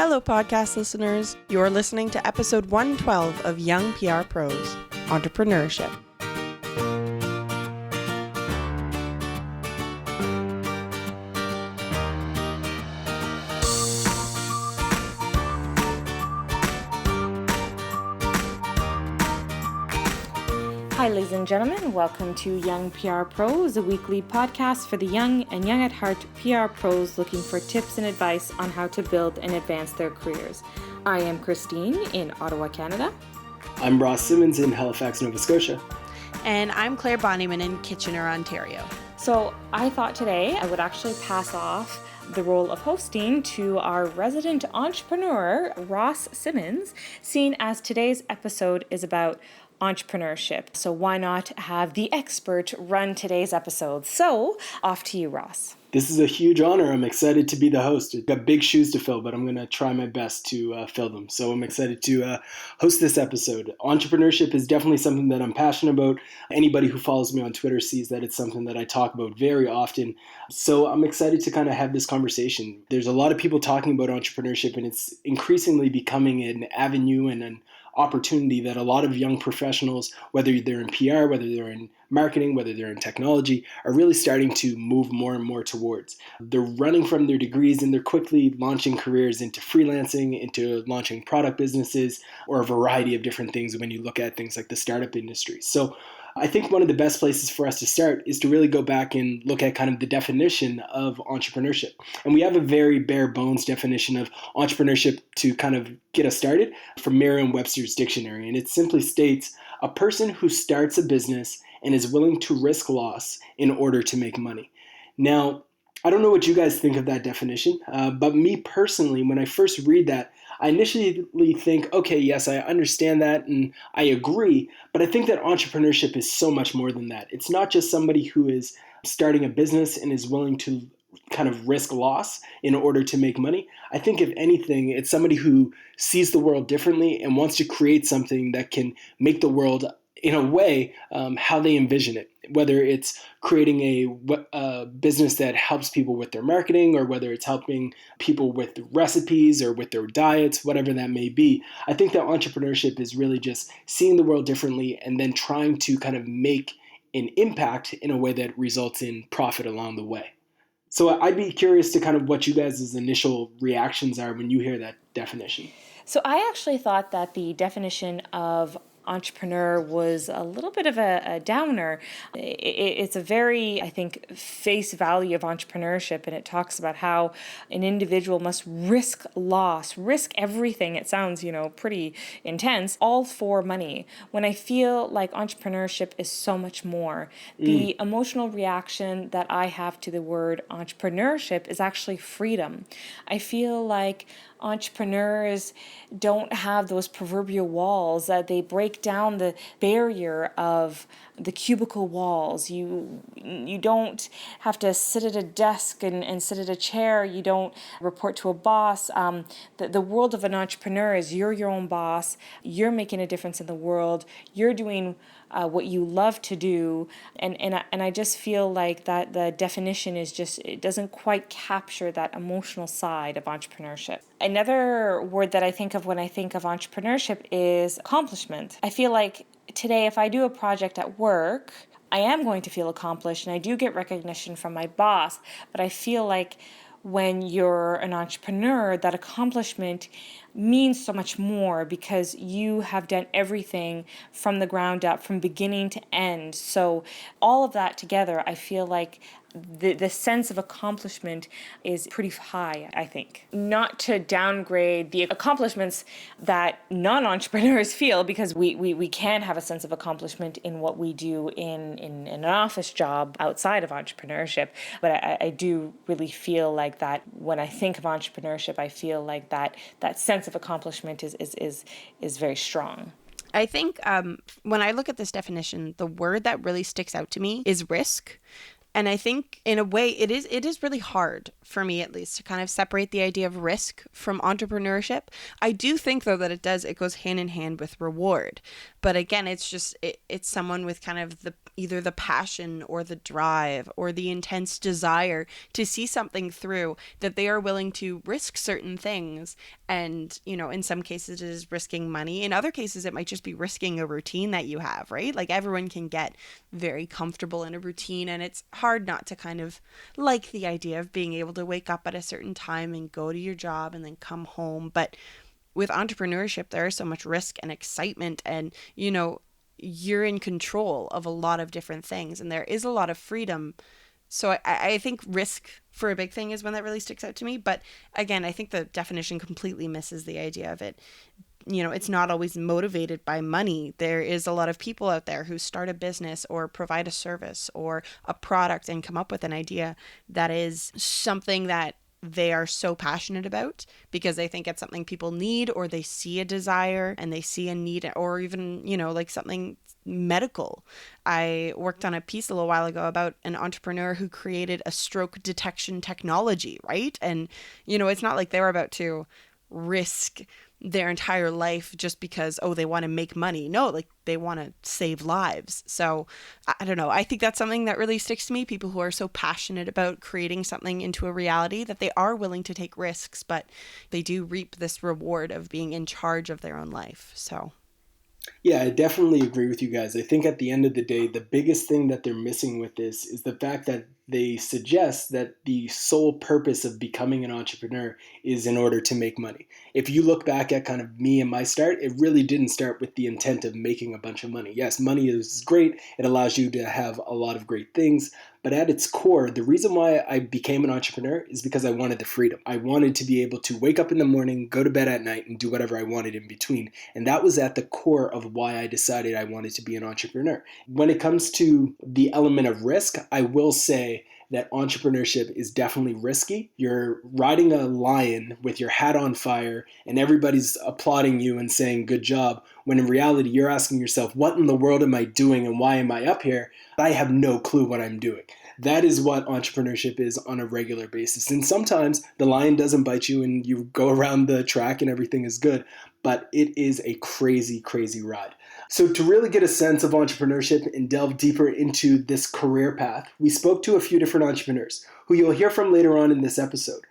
Hello, podcast listeners. You're listening to episode 112 of Young PR Pros, Entrepreneurship. Hi, ladies and gentlemen. Welcome to Young PR Pros, a weekly podcast for the young and young at heart PR pros looking for tips and advice on how to build and advance their careers. I am Kristine in Ottawa, Canada. I'm Ross Simmonds in Halifax, Nova Scotia. And I'm Claire Bonnyman in Kitchener, Ontario. So I thought today I would actually pass off the role of hosting to our resident entrepreneur, Ross Simmonds, seeing as today's episode is about entrepreneurship. So why not have the expert run today's episode? So off to you, Ross. This is a huge honor. I'm excited to be the host. I've got big shoes to fill, but I'm going to try my best to fill them. So I'm excited to host this episode. Entrepreneurship is definitely something that I'm passionate about. Anybody who follows me on Twitter sees that it's something that I talk about very often. So I'm excited to kind of have this conversation. There's a lot of people talking about entrepreneurship, and it's increasingly becoming an avenue and an opportunity that a lot of young professionals, whether they're in PR, whether they're in marketing, whether they're in technology, are really starting to move more and more towards. They're running from their degrees and they're quickly launching careers into freelancing, into launching product businesses, or a variety of different things when you look at things like the startup industry. So I think one of the best places for us to start is to really go back and look at kind of the definition of entrepreneurship. And we have a very bare bones definition of entrepreneurship to kind of get us started from Merriam Webster's Dictionary. And it simply states, a person who starts a business and is willing to risk loss in order to make money. Now, I don't know what you guys think of that definition, but me personally, when I first read that, I initially think, okay, yes, I understand that and I agree, but I think that entrepreneurship is so much more than that. It's not just somebody who is starting a business and is willing to kind of risk loss in order to make money. I think if anything, it's somebody who sees the world differently and wants to create something that can make the world in a way, how they envision it, whether it's creating a business that helps people with their marketing, or whether it's helping people with recipes or with their diets, whatever that may be. I think that entrepreneurship is really just seeing the world differently and then trying to kind of make an impact in a way that results in profit along the way. So I'd be curious to kind of what you guys' initial reactions are when you hear that definition. So I actually thought that the definition of entrepreneur was a little bit of a downer. It's a very, I think, face value of entrepreneurship, and it talks about how an individual must risk loss, risk everything. It sounds, pretty intense, all for money. When I feel like entrepreneurship is so much more. The emotional reaction that I have to the word entrepreneurship is actually freedom. I feel like entrepreneurs don't have those proverbial walls, that they break down the barrier of the cubicle walls. You don't have to sit at a desk and sit at a chair. You don't report to a boss. The world of an entrepreneur is you're your own boss. You're making a difference in the world. You're doing what you love to do, and I just feel like that the definition is just, it doesn't quite capture that emotional side of entrepreneurship. Another word that I think of when I think of entrepreneurship is accomplishment. I feel like today, if I do a project at work, I am going to feel accomplished, and I do get recognition from my boss, but I feel like when you're an entrepreneur, that accomplishment means so much more because you have done everything from the ground up, from beginning to end. So all of that together, I feel like the sense of accomplishment is pretty high, I think. Not to downgrade the accomplishments that non-entrepreneurs feel, because we can have a sense of accomplishment in what we do in an office job outside of entrepreneurship. But I do really feel like that when I think of entrepreneurship, I feel like that sense of accomplishment is very strong. I think when I look at this definition, the word that really sticks out to me is risk. And I think in a way it is really hard for me, at least, to kind of separate the idea of risk from entrepreneurship. I do think though that it goes hand in hand with reward. But again, it's someone with kind of the either the passion or the drive or the intense desire to see something through, that they are willing to risk certain things. And, in some cases it is risking money. In other cases, it might just be risking a routine that you have, right? Like everyone can get very comfortable in a routine, and it's hard not to kind of like the idea of being able to wake up at a certain time and go to your job and then come home. But with entrepreneurship, there is so much risk and excitement, and, you're in control of a lot of different things, and there is a lot of freedom. So I think risk for a big thing is one that really sticks out to me. But again, I think the definition completely misses the idea of it. It's not always motivated by money. There is a lot of people out there who start a business or provide a service or a product and come up with an idea that is something that they are so passionate about because they think it's something people need, or they see a desire and they see a need, or even, like something medical. I worked on a piece a little while ago about an entrepreneur who created a stroke detection technology, right? And, it's not like they were about to risk their entire life just because, they want to make money. No, like they want to save lives. So I don't know. I think that's something that really sticks to me. People who are so passionate about creating something into a reality that they are willing to take risks, but they do reap this reward of being in charge of their own life. So Yeah, I definitely agree with you guys. I think at the end of the day, the biggest thing that they're missing with this is the fact that they suggest that the sole purpose of becoming an entrepreneur is in order to make money. If you look back at kind of me and my start, it really didn't start with the intent of making a bunch of money. Yes, money is great. It allows you to have a lot of great things. But at its core, the reason why I became an entrepreneur is because I wanted the freedom. I wanted to be able to wake up in the morning, go to bed at night, and do whatever I wanted in between. And that was at the core of why I decided I wanted to be an entrepreneur. When it comes to the element of risk, I will say that entrepreneurship is definitely risky. You're riding a lion with your hat on fire and everybody's applauding you and saying good job, when in reality you're asking yourself, what in the world am I doing and why am I up here? I have no clue what I'm doing. That is what entrepreneurship is on a regular basis. And sometimes the lion doesn't bite you and you go around the track and everything is good, but it is a crazy, crazy ride. So to really get a sense of entrepreneurship and delve deeper into this career path, we spoke to a few different entrepreneurs who you'll hear from later on in this episode.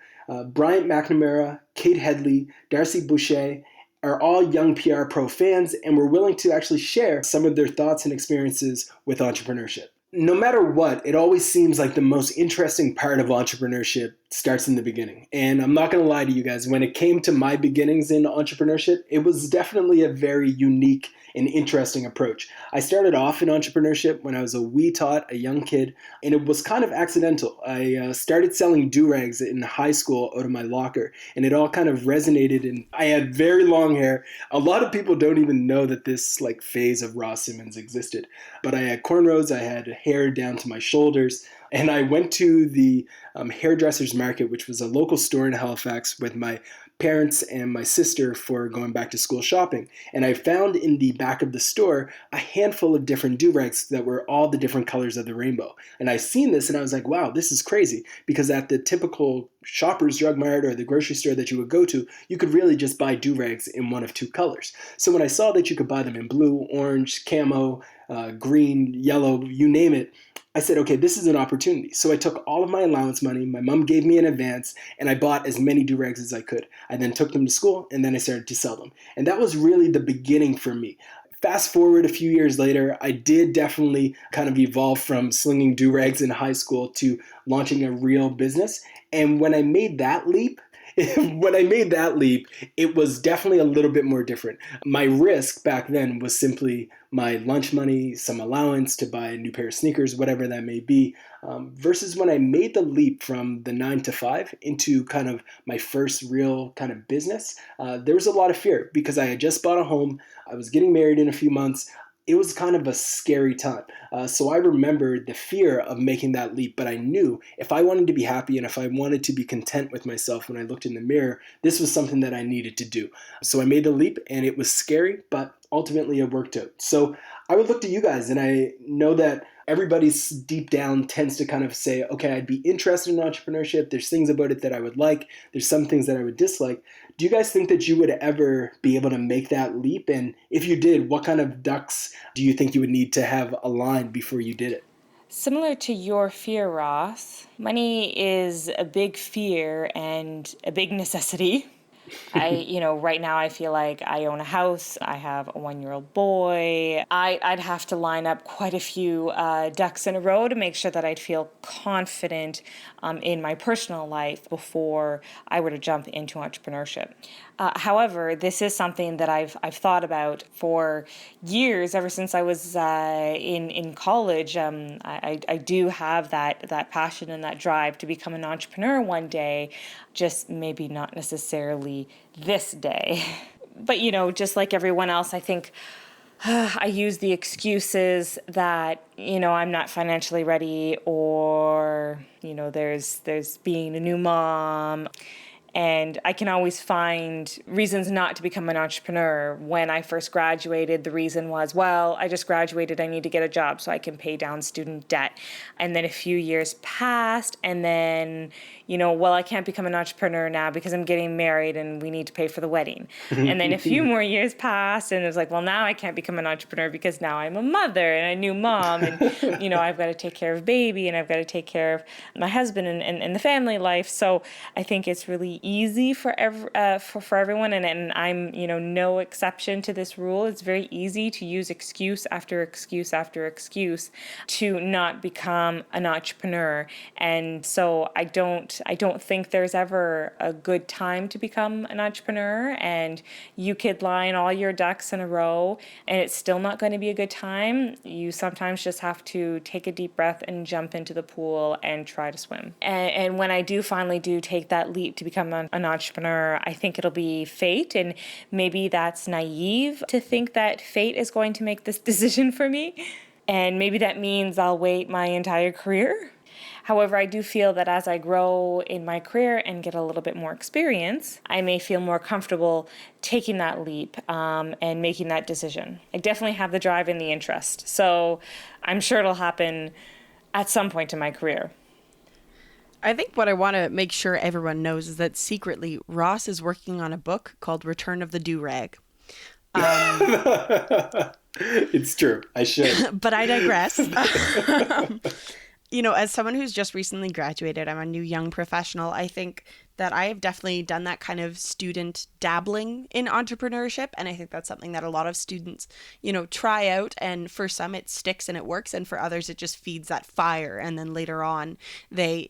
Bryant McNamara, Kate Headley, Darcy Boucher are all young PR Pro fans and were willing to actually share some of their thoughts and experiences with entrepreneurship. No matter what, it always seems like the most interesting part of entrepreneurship starts in the beginning. And I'm not going to lie to you guys, when it came to my beginnings in entrepreneurship, it was definitely a very unique and interesting approach. I started off in entrepreneurship when I was a wee tot, a young kid, and it was kind of accidental. I started selling do-rags in high school out of my locker, and it all kind of resonated, and I had very long hair. A lot of people don't even know that this phase of Ross Simmonds existed, but I had cornrows, I had hair down to my shoulders, and I went to the hairdresser's market, which was a local store in Halifax, with my parents and my sister for going back to school shopping. And I found in the back of the store a handful of different do-rags that were all the different colors of the rainbow. And I seen this and I was like, wow, this is crazy. Because at the typical Shoppers Drug Mart or the grocery store that you would go to, you could really just buy do-rags in one of two colors. So when I saw that you could buy them in blue, orange, camo, green, yellow, you name it, I said, okay, this is an opportunity. So I took all of my allowance money, my mom gave me an advance, and I bought as many do-rags as I could. I then took them to school, and then I started to sell them. And that was really the beginning for me. Fast forward a few years later, I did definitely kind of evolve from slinging do-rags in high school to launching a real business. And when I made that leap, it was definitely a little bit more different. My risk back then was simply my lunch money, some allowance to buy a new pair of sneakers, whatever that may be, versus when I made the leap from the 9 to 5 into kind of my first real kind of business. There was a lot of fear because I had just bought a home. I was getting married in a few months. It was kind of a scary time. So I remembered the fear of making that leap, but I knew if I wanted to be happy and if I wanted to be content with myself when I looked in the mirror, this was something that I needed to do. So I made the leap and it was scary, but ultimately it worked out. So I would look to you guys, and I know that everybody's deep down tends to kind of say, okay, I'd be interested in entrepreneurship. There's things about it that I would like. There's some things that I would dislike. Do you guys think that you would ever be able to make that leap? And if you did, what kind of ducks do you think you would need to have aligned before you did it? Similar to your fear, Ross, money is a big fear and a big necessity. Right now I feel like I own a house. I have a 1-year-old boy. I'd have to line up quite a few ducks in a row to make sure that I'd feel confident in my personal life before I were to jump into entrepreneurship. However, this is something that I've thought about for years, ever since I was in college. I do have that passion and that drive to become an entrepreneur one day, just maybe not necessarily this day. But, just like everyone else, I think I use the excuses that, I'm not financially ready, or, there's being a new mom. And I can always find reasons not to become an entrepreneur. When I first graduated, the reason was, well, I just graduated, I need to get a job so I can pay down student debt. And then a few years passed, and then, well, I can't become an entrepreneur now because I'm getting married and we need to pay for the wedding. And then a few more years passed, and it was like, well, now I can't become an entrepreneur because now I'm a mother and a new mom, and, I've got to take care of baby, and I've got to take care of my husband and the family life. So I think it's really easy for everyone, and I'm no exception to this rule. It's very easy to use excuse after excuse after excuse to not become an entrepreneur. And so I don't think there's ever a good time to become an entrepreneur, and you could line all your ducks in a row and it's still not going to be a good time. You sometimes just have to take a deep breath and jump into the pool and try to swim. And when I do finally take that leap to become an entrepreneur, I think it'll be fate, and maybe that's naive to think that fate is going to make this decision for me, and maybe that means I'll wait my entire career. However, I do feel that as I grow in my career and get a little bit more experience, I may feel more comfortable taking that leap and making that decision. I definitely have the drive and the interest, so I'm sure it'll happen at some point in my career. I think what I want to make sure everyone knows is that secretly Ross is working on a book called Return of the Do-Rag. It's true. I should. But I digress. As someone who's just recently graduated, I'm a new young professional. I think that I have definitely done that kind of student dabbling in entrepreneurship. And I think that's something that a lot of students, try out. And for some, it sticks and it works. And for others, it just feeds that fire. And then later on, they,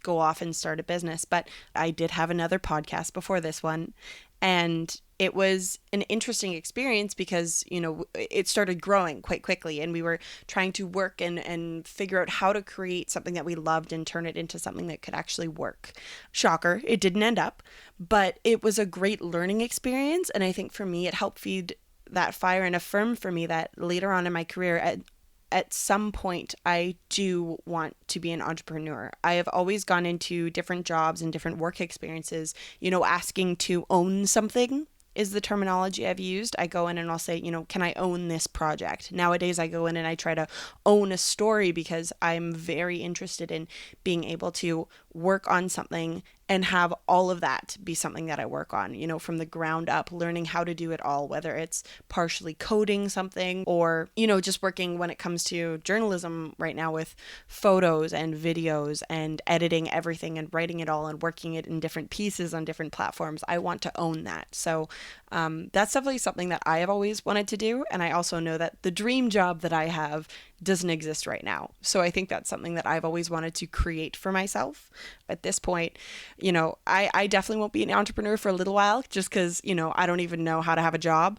go off and start a business. But I did have another podcast before this one. And it was an interesting experience because, it started growing quite quickly, and we were trying to work and figure out how to create something that we loved and turn it into something that could actually work. Shocker, it didn't end up, but it was a great learning experience. And I think for me, it helped feed that fire and affirm for me that later on in my career, at some point, I do want to be an entrepreneur. I have always gone into different jobs and different work experiences, asking to own something is the terminology I've used. I go in and I'll say, can I own this project? Nowadays, I go in and I try to own a story because I'm very interested in being able to work on something and have all of that be something that I work on, from the ground up, learning how to do it all, whether it's partially coding something or, just working when it comes to journalism right now with photos and videos and editing everything and writing it all and working it in different pieces on different platforms. I want to own that. So that's definitely something that I have always wanted to do. And I also know that the dream job that I have doesn't exist right now. So I think that's something that I've always wanted to create for myself. At this point, I definitely won't be an entrepreneur for a little while just because, I don't even know how to have a job.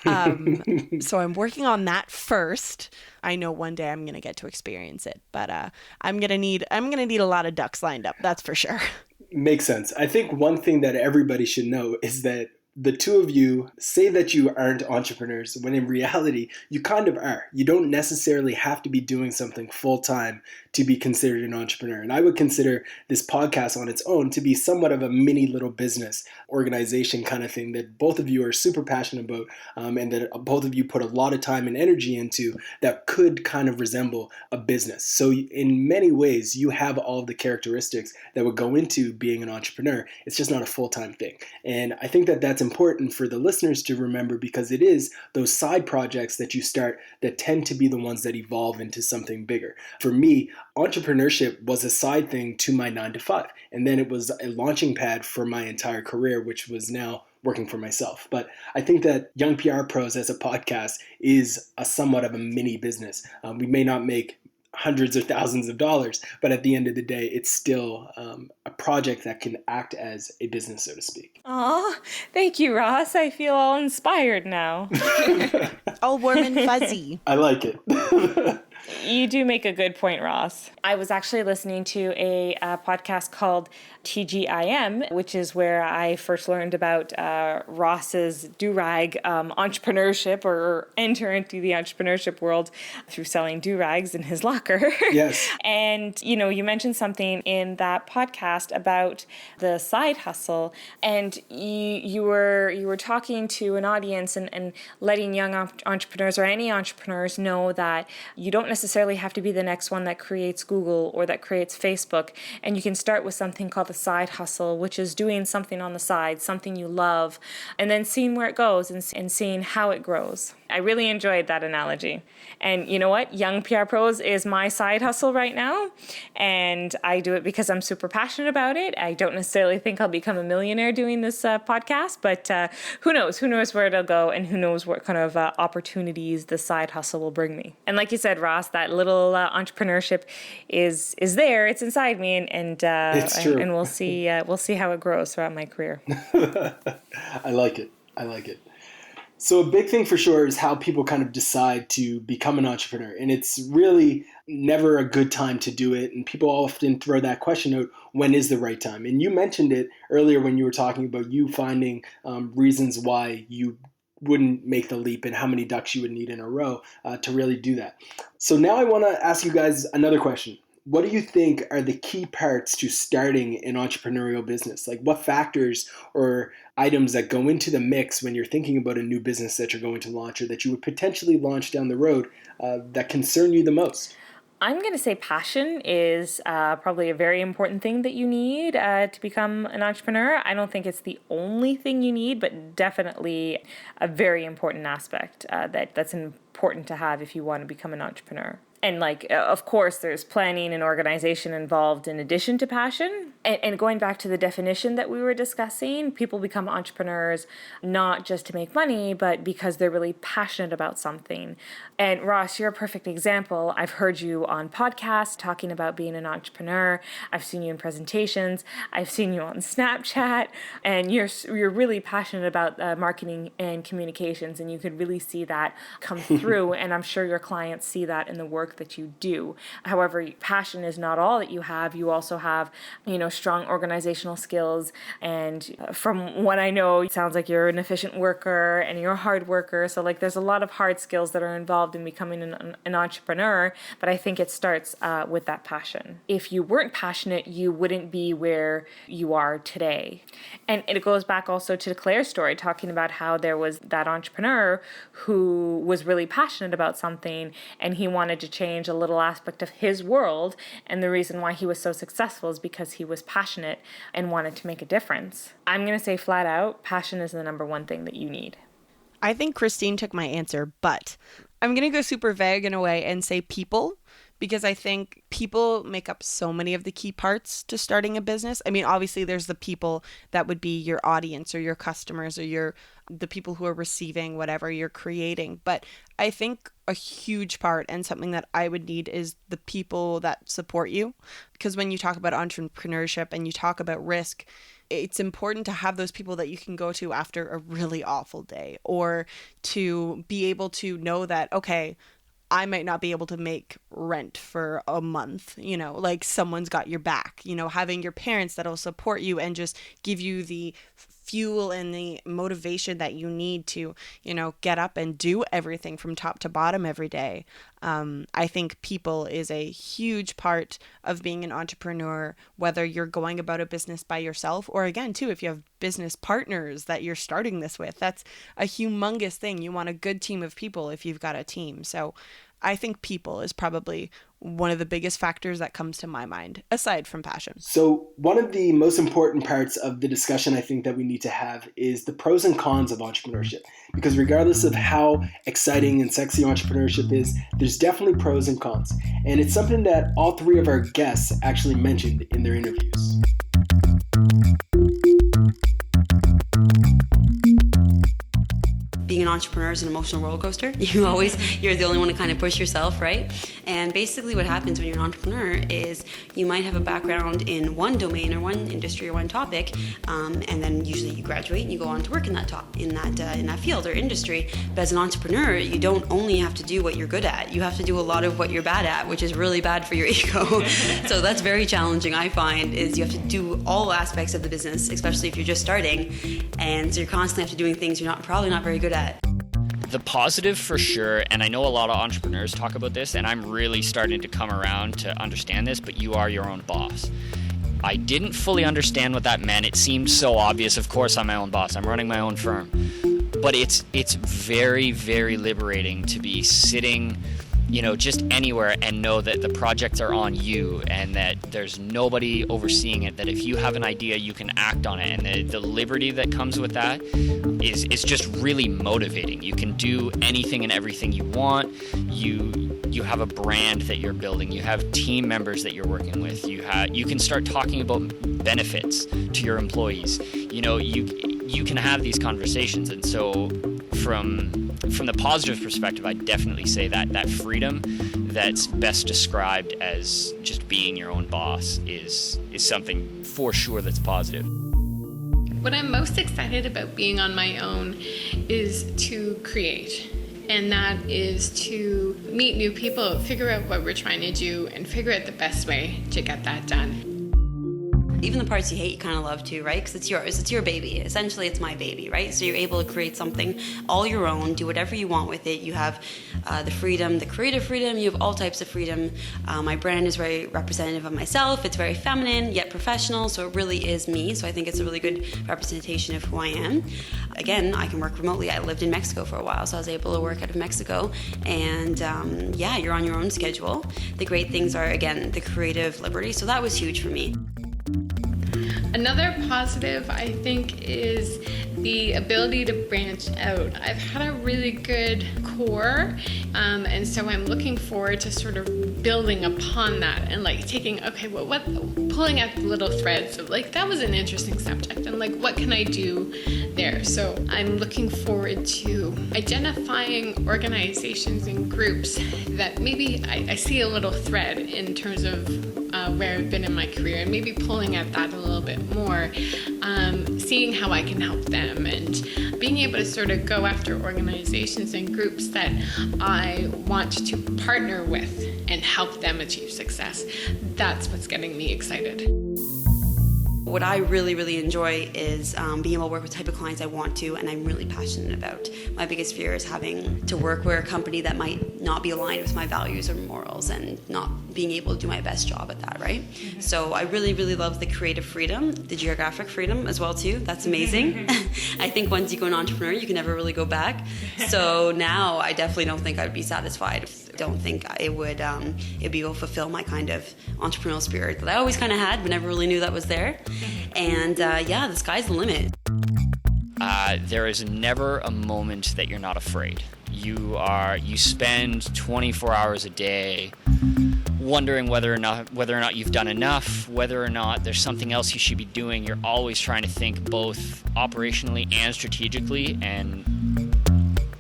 So I'm working on that first. I know one day I'm going to get to experience it, but I'm going to need a lot of ducks lined up. That's for sure. Makes sense. I think one thing that everybody should know is that the two of you say that you aren't entrepreneurs when in reality, you kind of are. You don't necessarily have to be doing something full time to be considered an entrepreneur. And I would consider this podcast on its own to be somewhat of a mini little business organization kind of thing that both of you are super passionate about, and that both of you put a lot of time and energy into that could kind of resemble a business. So in many ways, you have all of the characteristics that would go into being an entrepreneur. It's just not a full-time thing. And I think that that's important for the listeners to remember, because it is those side projects that you start that tend to be the ones that evolve into something bigger. For me, entrepreneurship was a side thing to my 9-to-5. And then it was a launching pad for my entire career, which was now working for myself. But I think that Young PR Pros as a podcast is a somewhat of a mini business. We may not make hundreds of thousands of dollars, but at the end of the day, it's still a project that can act as a business, so to speak. Aw, thank you, Ross. I feel all inspired now. All warm and fuzzy. I like it. You do make a good point, Ross. I was actually listening to a podcast called TGIM, which is where I first learned about Ross's do-rag entrepreneurship, or enter into the entrepreneurship world through selling do-rags in his locker. Yes. And, you mentioned something in that podcast about the side hustle, and you were talking to an audience and letting young entrepreneurs or any entrepreneurs know that you don't necessarily have to be the next one that creates Google or that creates Facebook, and you can start with something called a side hustle, which is doing something on the side, something you love, and then seeing where it goes and seeing how it grows. I really enjoyed that analogy. And you know what? Young PR Pros is my side hustle right now, and I do it because I'm super passionate about it. I don't necessarily think I'll become a millionaire doing this podcast, but who knows? Who knows where it'll go, and who knows what kind of opportunities the side hustle will bring me. And like you said, Ross, that little entrepreneurship is there. It's inside me, and it's true. And we'll see how it grows throughout my career. I like it. So a big thing for sure is how people kind of decide to become an entrepreneur. And it's really never a good time to do it. And people often throw that question out, when is the right time? And you mentioned it earlier when you were talking about you finding reasons why you wouldn't make the leap and how many ducks you would need in a row to really do that. So now I want to ask you guys another question. What do you think are the key parts to starting an entrepreneurial business? Like, what factors or items that go into the mix when you're thinking about a new business that you're going to launch or that you would potentially launch down the road that concern you the most? I'm going to say passion is probably a very important thing that you need to become an entrepreneur. I don't think it's the only thing you need, but definitely a very important aspect that's important to have if you want to become an entrepreneur. And of course, there's planning and organization involved in addition to passion. And going back to the definition that we were discussing, people become entrepreneurs not just to make money, but because they're really passionate about something. And Ross, you're a perfect example. I've heard you on podcasts talking about being an entrepreneur. I've seen you in presentations. I've seen you on Snapchat. And you're really passionate about marketing and communications, and you could really see that come through. And I'm sure your clients see that in the work that you do. However, passion is not all that you have. You also have, strong organizational skills. And from what I know, it sounds like you're an efficient worker and you're a hard worker. So there's a lot of hard skills that are involved in becoming an entrepreneur. But I think it starts with that passion. If you weren't passionate, you wouldn't be where you are today. And it goes back also to Claire's story, talking about how there was that entrepreneur who was really passionate about something, and he wanted to change a little aspect of his world. And the reason why he was so successful is because he was passionate and wanted to make a difference. I'm going to say flat out, passion is the number one thing that you need. I think Kristine took my answer, but I'm going to go super vague in a way and say people, because I think people make up so many of the key parts to starting a business. I mean, obviously there's the people that would be your audience or your customers or the people who are receiving whatever you're creating. But I think a huge part and something that I would need is the people that support you. Because when you talk about entrepreneurship and you talk about risk, it's important to have those people that you can go to after a really awful day, or to be able to know that, okay, I might not be able to make rent for a month, someone's got your back, having your parents that'll support you and just give you the fuel and the motivation that you need to, get up and do everything from top to bottom every day. I think people is a huge part of being an entrepreneur, whether you're going about a business by yourself, or again, too, if you have business partners that you're starting this with. That's a humongous thing. You want a good team of people if you've got a team. So I think people is probably one of the biggest factors that comes to my mind, aside from passion. So one of the most important parts of the discussion I think that we need to have is the pros and cons of entrepreneurship. Because regardless of how exciting and sexy entrepreneurship is, there's definitely pros and cons. And it's something that all three of our guests actually mentioned in their interviews. Being an entrepreneur is an emotional roller coaster. You're the only one to kind of push yourself, right? And basically what happens when you're an entrepreneur is you might have a background in one domain or one industry or one topic, and then usually you graduate and you go on to work in that field or industry. But as an entrepreneur, you don't only have to do what you're good at. You have to do a lot of what you're bad at, which is really bad for your ego. So that's very challenging, I find, is you have to do all aspects of the business, especially if you're just starting. And so you're constantly have to doing things you're probably not very good at. The positive for sure, and I know a lot of entrepreneurs talk about this, and I'm really starting to come around to understand this, but you are your own boss. I didn't fully understand what that meant. It seemed so obvious. Of course, I'm my own boss. I'm running my own firm. But it's very, very liberating to be sitting, just anywhere and know that the projects are on you and that there's nobody overseeing it, that if you have an idea, you can act on it. And the liberty that comes with that is just really motivating. You can do anything and everything you want. You have a brand that you're building. You have team members that you're working with. You can start talking about benefits to your employees. You can have these conversations. And so from the positive perspective, I definitely say that freedom that's best described as just being your own boss is something for sure that's positive. What I'm most excited about being on my own is to create. And that is to meet new people, figure out what we're trying to do, and figure out the best way to get that done. Even the parts you hate, you kind of love too, right? Because it's yours. It's your baby. Essentially, it's my baby, right? So you're able to create something all your own, do whatever you want with it. You have the freedom, the creative freedom. You have all types of freedom. My brand is very representative of myself. It's very feminine, yet professional. So it really is me. So I think it's a really good representation of who I am. Again, I can work remotely. I lived in Mexico for a while, so I was able to work out of Mexico. And you're on your own schedule. The great things are, again, the creative liberty. So that was huge for me. Another positive, I think, is the ability to branch out. I've had a really good core, and so I'm looking forward to sort of building upon that and taking, pulling out the little threads of that was an interesting subject, and what can I do there? So I'm looking forward to identifying organizations and groups that maybe I see a little thread in terms of where I've been in my career, and maybe pulling at that a little bit more, seeing how I can help them, and being able to sort of go after organizations and groups that I want to partner with and help them achieve success. That's what's getting me excited. What I really, really enjoy is being able to work with the type of clients I want to and I'm really passionate about. My biggest fear is having to work with a company that might not be aligned with my values or morals and not being able to do my best job at that, right? Mm-hmm. So I really, really love the creative freedom, the geographic freedom as well too. That's amazing. I think once you go an entrepreneur, you can never really go back. So now I definitely don't think I'd be satisfied. Don't think it would it'd be able to fulfill my kind of entrepreneurial spirit that I always kind of had but never really knew that was there. And the sky's the limit. There is never a moment that you're not afraid. You spend 24 hours a day wondering whether or not you've done enough, whether or not there's something else you should be doing. You're always trying to think both operationally and strategically, and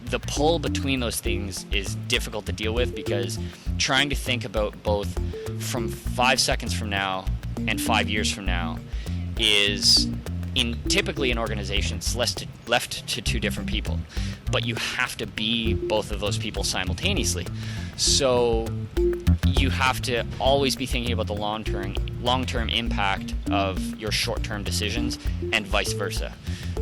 the pull between those things is difficult to deal with because trying to think about both from 5 seconds from now and 5 years from now is typically in organizations left to two different people, but you have to be both of those people simultaneously. So you have to always be thinking about the long-term impact of your short-term decisions and vice versa.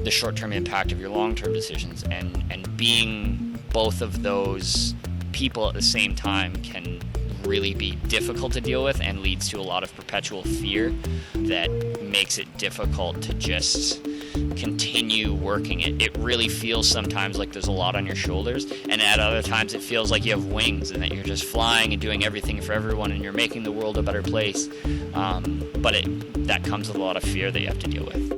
the short-term impact of your long-term decisions, and being both of those people at the same time can really be difficult to deal with and leads to a lot of perpetual fear that makes it difficult to just continue working it. It really feels sometimes like there's a lot on your shoulders, and at other times it feels like you have wings and that you're just flying and doing everything for everyone and you're making the world a better place. But that comes with a lot of fear that you have to deal with.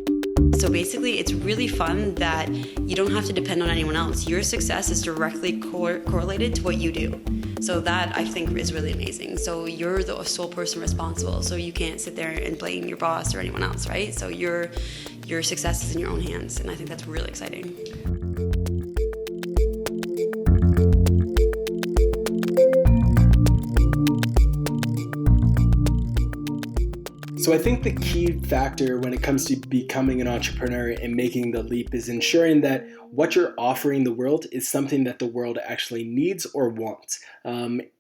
So basically, it's really fun that you don't have to depend on anyone else. Your success is directly correlated to what you do. So that, I think, is really amazing. So you're the sole person responsible. So you can't sit there and blame your boss or anyone else, right? So your success is in your own hands, and I think that's really exciting. So I think the key factor when it comes to becoming an entrepreneur and making the leap is ensuring that what you're offering the world is something that the world actually needs or wants.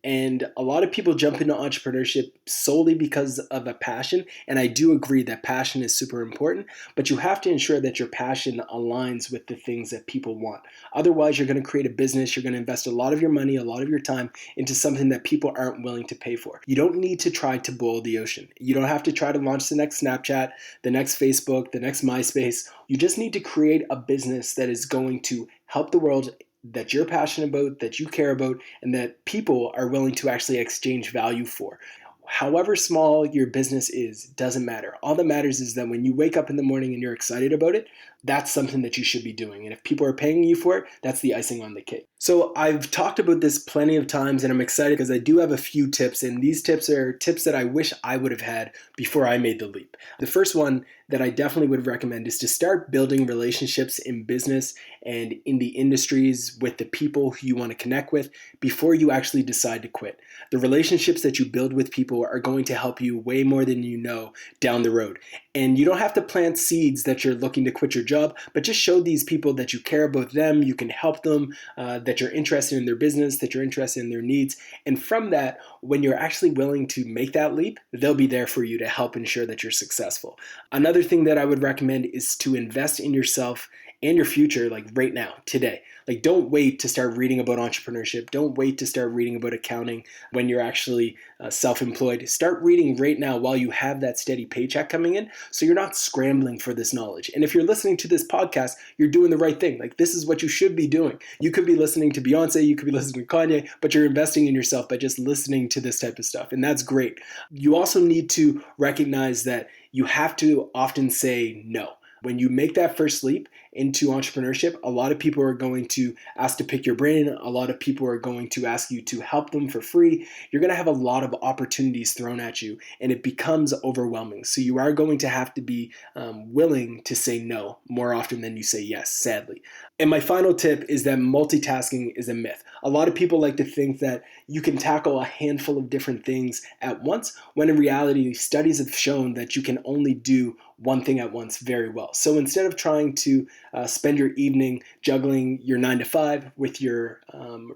And a lot of people jump into entrepreneurship solely because of a passion. And I do agree that passion is super important, but you have to ensure that your passion aligns with the things that people want. Otherwise, you're going to create a business, you're going to invest a lot of your money, a lot of your time into something that people aren't willing to pay for. You don't need to try to boil the ocean. You don't have to try to launch the next Snapchat, the next Facebook, the next MySpace. You just need to create a business that is going to help the world, that you're passionate about, that you care about, and that people are willing to actually exchange value for. However small your business is, doesn't matter. All that matters is that when you wake up in the morning and you're excited about it, that's something that you should be doing. And if people are paying you for it, that's the icing on the cake. So I've talked about this plenty of times, and I'm excited because I do have a few tips, and these tips are tips that I wish I would have had before I made the leap. The first one that I definitely would recommend is to start building relationships in business and in the industries with the people who you want to connect with before you actually decide to quit. The relationships that you build with people are going to help you way more than you know down the road. And you don't have to plant seeds that you're looking to quit your job, but just show these people that you care about them, you can help them, that you're interested in their business, that you're interested in their needs. And from that, when you're actually willing to make that leap, they'll be there for you to help ensure that you're successful. Another thing that I would recommend is to invest in yourself and your future, like right now, today. Like, don't wait to start reading about entrepreneurship. Don't wait to start reading about accounting when you're actually self-employed. Start reading right now while you have that steady paycheck coming in, so you're not scrambling for this knowledge. And if you're listening to this podcast, you're doing the right thing. Like, this is what you should be doing. You could be listening to Beyonce, you could be listening to Kanye, but you're investing in yourself by just listening to this type of stuff. And that's great. You also need to recognize that you have to often say no. When you make that first leap into entrepreneurship, a lot of people are going to ask to pick your brain. A lot of people are going to ask you to help them for free. You're going to have a lot of opportunities thrown at you, and it becomes overwhelming. So you are going to have to be willing to say no more often than you say yes, sadly. And my final tip is that multitasking is a myth. A lot of people like to think that you can tackle a handful of different things at once, when in reality, studies have shown that you can only do one thing at once very well. So instead of trying to spend your evening juggling your 9-to-5 with your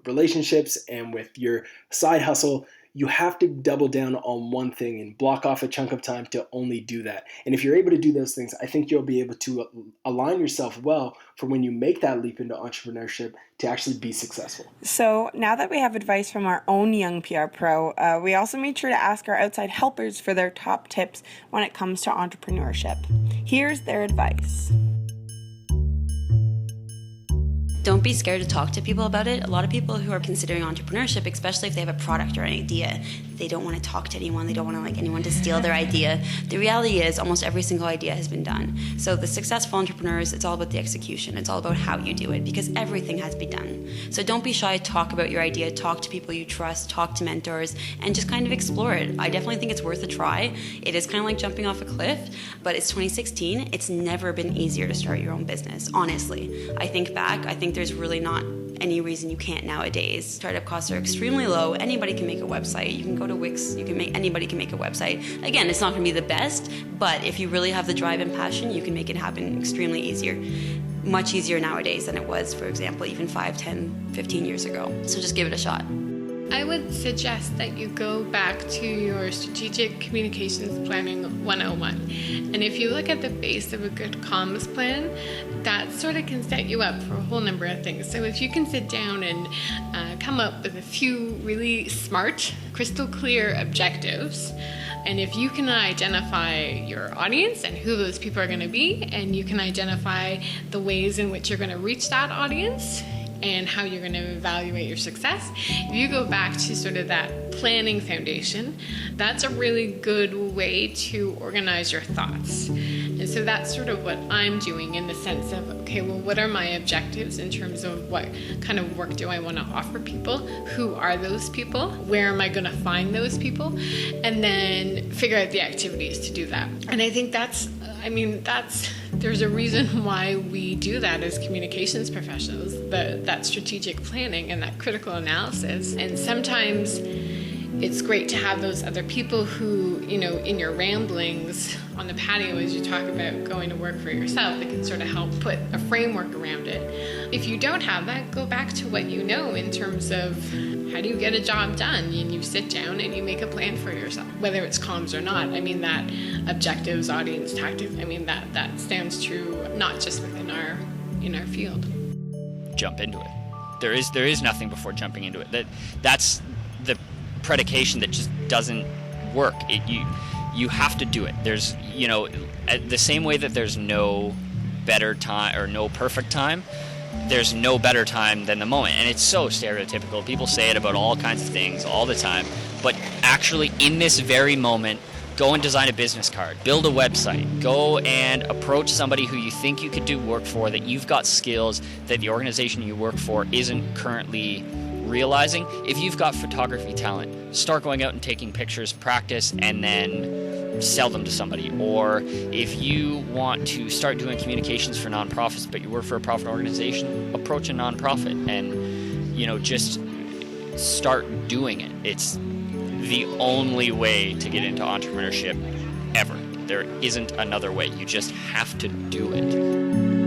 relationships and with your side hustle, you have to double down on one thing and block off a chunk of time to only do that. And if you're able to do those things, I think you'll be able to align yourself well for when you make that leap into entrepreneurship to actually be successful. So now that we have advice from our own young PR pro, we also made sure to ask our outside helpers for their top tips when it comes to entrepreneurship. Here's their advice. Don't be scared to talk to people about it. A lot of people who are considering entrepreneurship, especially if they have a product or an idea, they don't want to talk to anyone. They don't want anyone to steal their idea. The reality is almost every single idea has been done. So the successful entrepreneurs, it's all about the execution. It's all about how you do it, because everything has been done. So don't be shy. Talk about your idea. Talk to people you trust. Talk to mentors, and just kind of explore it. I definitely think it's worth a try. It is kind of like jumping off a cliff, but it's 2016. It's never been easier to start your own business, honestly. I think there's really not any reason you can't nowadays. Startup costs are extremely low. Anybody can make a website. You can go to Wix. Anybody can make a website. Again, it's not going to be the best, but if you really have the drive and passion, you can make it happen extremely easier. Much easier nowadays than it was, for example, even 5, 10, 15 years ago. So just give it a shot. I would suggest that you go back to your Strategic Communications Planning 101. And if you look at the base of a good comms plan, that sort of can set you up for a whole number of things. So if you can sit down and come up with a few really smart, crystal clear objectives, and if you can identify your audience and who those people are going to be, and you can identify the ways in which you're going to reach that audience, and how you're going to evaluate your success. If you go back to sort of that planning foundation, that's a really good way to organize your thoughts. And so that's sort of what I'm doing in the sense of, okay, well, what are my objectives in terms of what kind of work do I want to offer people? Who are those people? Where am I going to find those people? And then figure out the activities to do that. And I think there's a reason why we do that as communications professionals, that strategic planning and that critical analysis. And sometimes it's great to have those other people who, in your ramblings on the patio as you talk about going to work for yourself, they can sort of help put a framework around it. If you don't have that, go back to what you know in terms of how do you get a job done? And you sit down and you make a plan for yourself, whether it's comms or not. I mean, that objectives, audience, tactics, that stands true not just within in our field. Jump into it. There is nothing before jumping into it. That's the predication that just doesn't work. You have to do it. There's, the same way that there's no better time or no perfect time, there's no better time than the moment. And it's so stereotypical. People say it about all kinds of things all the time. But actually, in this very moment, go and design a business card, build a website, go and approach somebody who you think you could do work for, that you've got skills that the organization you work for isn't currently realizing. If you've got photography talent, start going out and taking pictures, practice, and then sell them to somebody. Or if you want to start doing communications for nonprofits, but you work for a profit organization, approach a nonprofit and, just start doing it. It's the only way to get into entrepreneurship ever. There isn't another way. You just have to do it.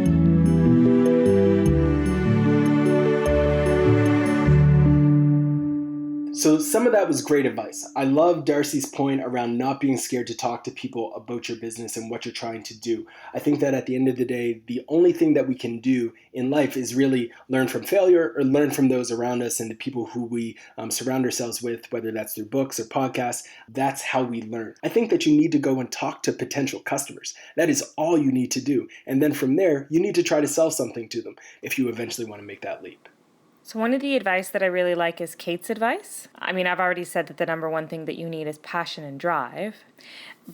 So some of that was great advice. I love Darcy's point around not being scared to talk to people about your business and what you're trying to do. I think that at the end of the day, the only thing that we can do in life is really learn from failure or learn from those around us and the people who we surround ourselves with, whether that's through books or podcasts. That's how we learn. I think that you need to go and talk to potential customers. That is all you need to do. And then from there, you need to try to sell something to them if you eventually want to make that leap. So one of the advice that I really like is Kate's advice. I've already said that the number one thing that you need is passion and drive.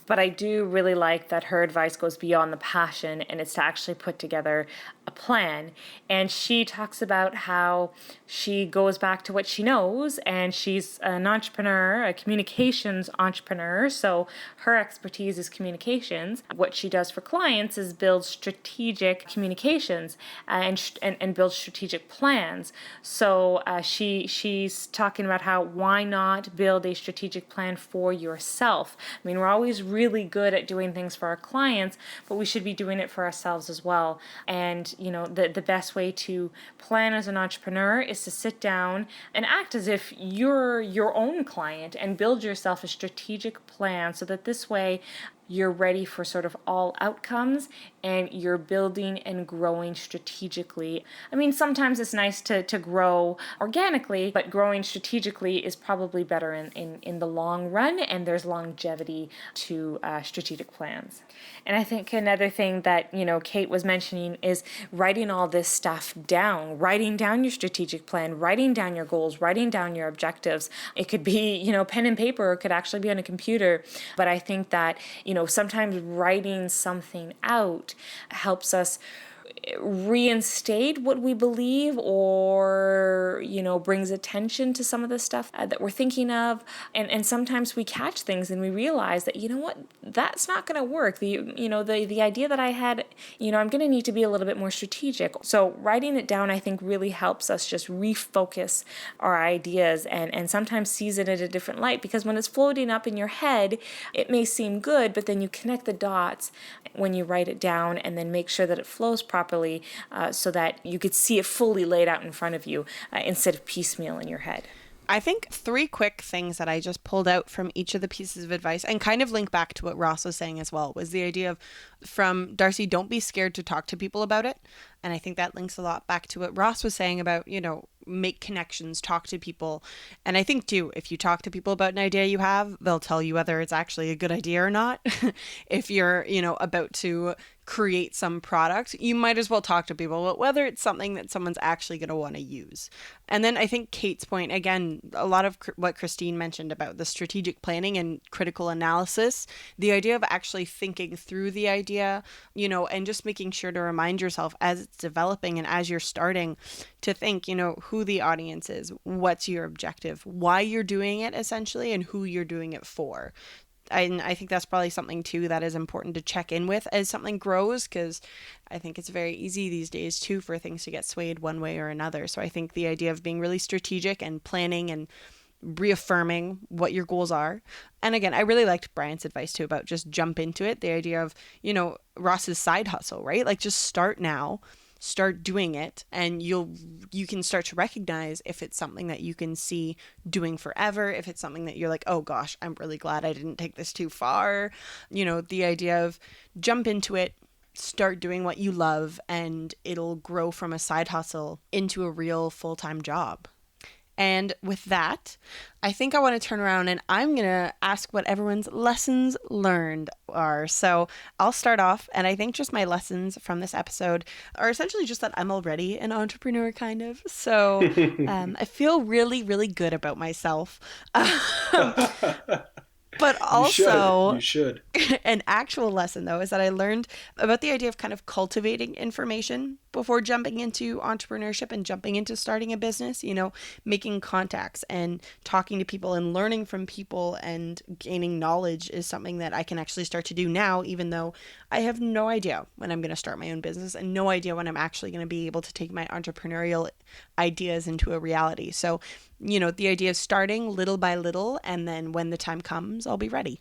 But I do really like that her advice goes beyond the passion, and it's to actually put together a plan. And she talks about how she goes back to what she knows, and she's an entrepreneur, a communications entrepreneur. So her expertise is communications. What she does for clients is build strategic communications and build strategic plans. So she's talking about how why not build a strategic plan for yourself. We're always really good at doing things for our clients, but we should be doing it for ourselves as well. And the best way to plan as an entrepreneur is to sit down and act as if you're your own client and build yourself a strategic plan so that this way you're ready for sort of all outcomes and you're building and growing strategically. Sometimes it's nice to grow organically, but growing strategically is probably better in the long run, and there's longevity to strategic plans. And I think another thing that, Kate was mentioning is writing all this stuff down, writing down your strategic plan, writing down your goals, writing down your objectives. It could be, pen and paper, or it could actually be on a computer. But I think that, sometimes writing something out helps us reinstate what we believe, or brings attention to some of the stuff that we're thinking of, and sometimes we catch things and we realize that that's not going to work. The idea that I had, I'm going to need to be a little bit more strategic. So writing it down, I think, really helps us just refocus our ideas and sometimes sees it in a different light, because when it's floating up in your head, it may seem good, but then you connect the dots when you write it down and then make sure that it flows properly, so that you could see it fully laid out in front of you instead of piecemeal in your head. I think 3 quick things that I just pulled out from each of the pieces of advice and kind of link back to what Ross was saying as well was the idea of, from Darcy, don't be scared to talk to people about it. And I think that links a lot back to what Ross was saying about, make connections, talk to people. And I think too, if you talk to people about an idea you have, they'll tell you whether it's actually a good idea or not. If you're, about to create some product, you might as well talk to people about whether it's something that someone's actually going to want to use. And then I think Kate's point, again, a lot of what Kristine mentioned about the strategic planning and critical analysis, the idea of actually thinking through the idea, and just making sure to remind yourself as it's developing and as you're starting to think, who the audience is, what's your objective, why you're doing it essentially, and who you're doing it for. And I think that's probably something too that is important to check in with as something grows, because I think it's very easy these days too for things to get swayed one way or another. So I think the idea of being really strategic and planning and reaffirming what your goals are. And again, I really liked Bryant's advice too about just jump into it. The idea of, Ross's side hustle, right? Like just start now. Start doing it, and you can start to recognize if it's something that you can see doing forever, if it's something that you're like, oh gosh, I'm really glad I didn't take this too far. The idea of jump into it, start doing what you love, and it'll grow from a side hustle into a real full-time job. And with that, I think I want to turn around and I'm going to ask what everyone's lessons learned are. So I'll start off, and I think just my lessons from this episode are essentially just that I'm already an entrepreneur, kind of. So I feel really, really good about myself. But also, you should. An actual lesson, though, is that I learned about the idea of kind of cultivating information before jumping into entrepreneurship and jumping into starting a business, making contacts and talking to people and learning from people and gaining knowledge is something that I can actually start to do now, even though I have no idea when I'm going to start my own business and no idea when I'm actually going to be able to take my entrepreneurial ideas into a reality. So, the idea of starting little by little, and then when the time comes, I'll be ready.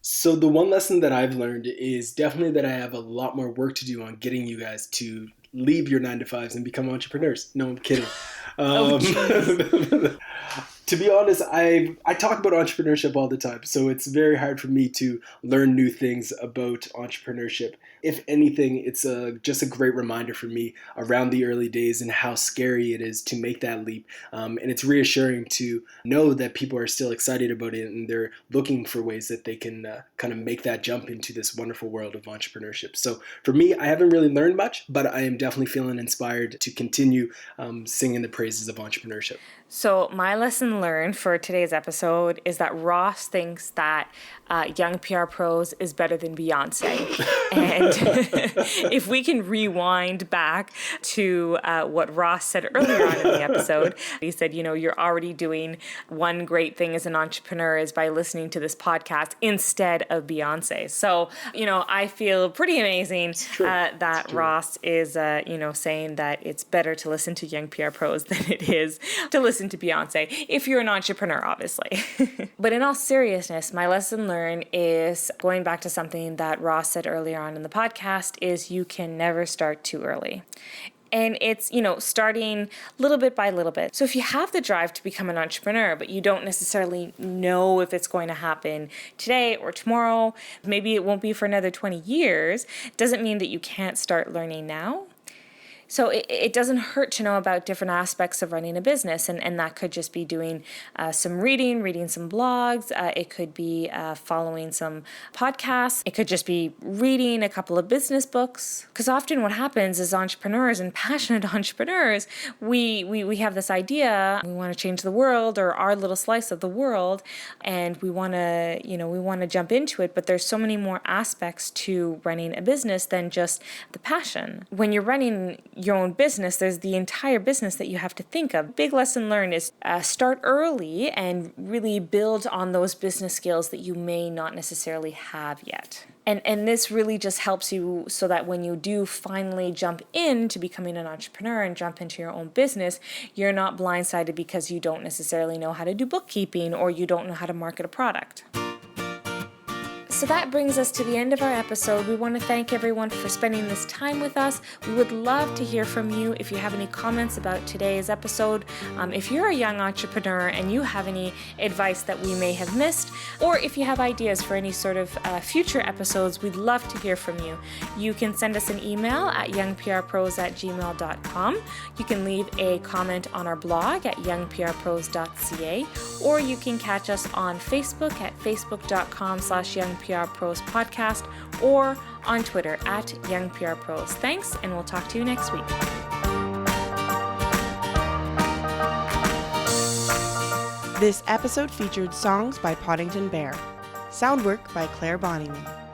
So the one lesson that I've learned is definitely that I have a lot more work to do on getting you guys to leave your 9-to-5s and become entrepreneurs. No, I'm kidding. To be honest, I talk about entrepreneurship all the time, so it's very hard for me to learn new things about entrepreneurship. If anything, it's just a great reminder for me around the early days and how scary it is to make that leap. And it's reassuring to know that people are still excited about it and they're looking for ways that they can kind of make that jump into this wonderful world of entrepreneurship. So for me, I haven't really learned much, but I am definitely feeling inspired to continue singing the praises of entrepreneurship. So my lesson learned for today's episode is that Ross thinks that Young PR Pros is better than Beyonce. And if we can rewind back to what Ross said earlier on in the episode, he said, you're already doing one great thing as an entrepreneur is by listening to this podcast instead of Beyonce. So, I feel pretty amazing that Ross is, saying that it's better to listen to Young PR Pros than it is to listen to Beyonce, if you're an entrepreneur, obviously. But in all seriousness, my lesson learned is going back to something that Ross said earlier on in the podcast is you can never start too early. And it's, starting little bit by little bit. So if you have the drive to become an entrepreneur, but you don't necessarily know if it's going to happen today or tomorrow, maybe it won't be for another 20 years, doesn't mean that you can't start learning now. So it doesn't hurt to know about different aspects of running a business, and that could just be doing some reading some blogs. It could be following some podcasts. It could just be reading a couple of business books. Because often what happens is entrepreneurs and passionate entrepreneurs, we have this idea, we want to change the world or our little slice of the world, and we want to jump into it, but there's so many more aspects to running a business than just the passion. When you're running your own business, there's the entire business that you have to think of. Big lesson learned is start early and really build on those business skills that you may not necessarily have yet. And this really just helps you so that when you do finally jump into becoming an entrepreneur and jump into your own business, you're not blindsided because you don't necessarily know how to do bookkeeping or you don't know how to market a product. So that brings us to the end of our episode. We want to thank everyone for spending this time with us. We would love to hear from you if you have any comments about today's episode. If you're a young entrepreneur and you have any advice that we may have missed, or if you have ideas for any sort of future episodes, we'd love to hear from you. You can send us an email at youngprpros@gmail.com. You can leave a comment on our blog at youngprpros.ca, or you can catch us on Facebook at facebook.com/youngprpros podcast, or on Twitter at youngprpros. Thanks, and we'll talk to you next week. This episode featured songs by Poddington Bear. Sound work by Claire Bonnyman.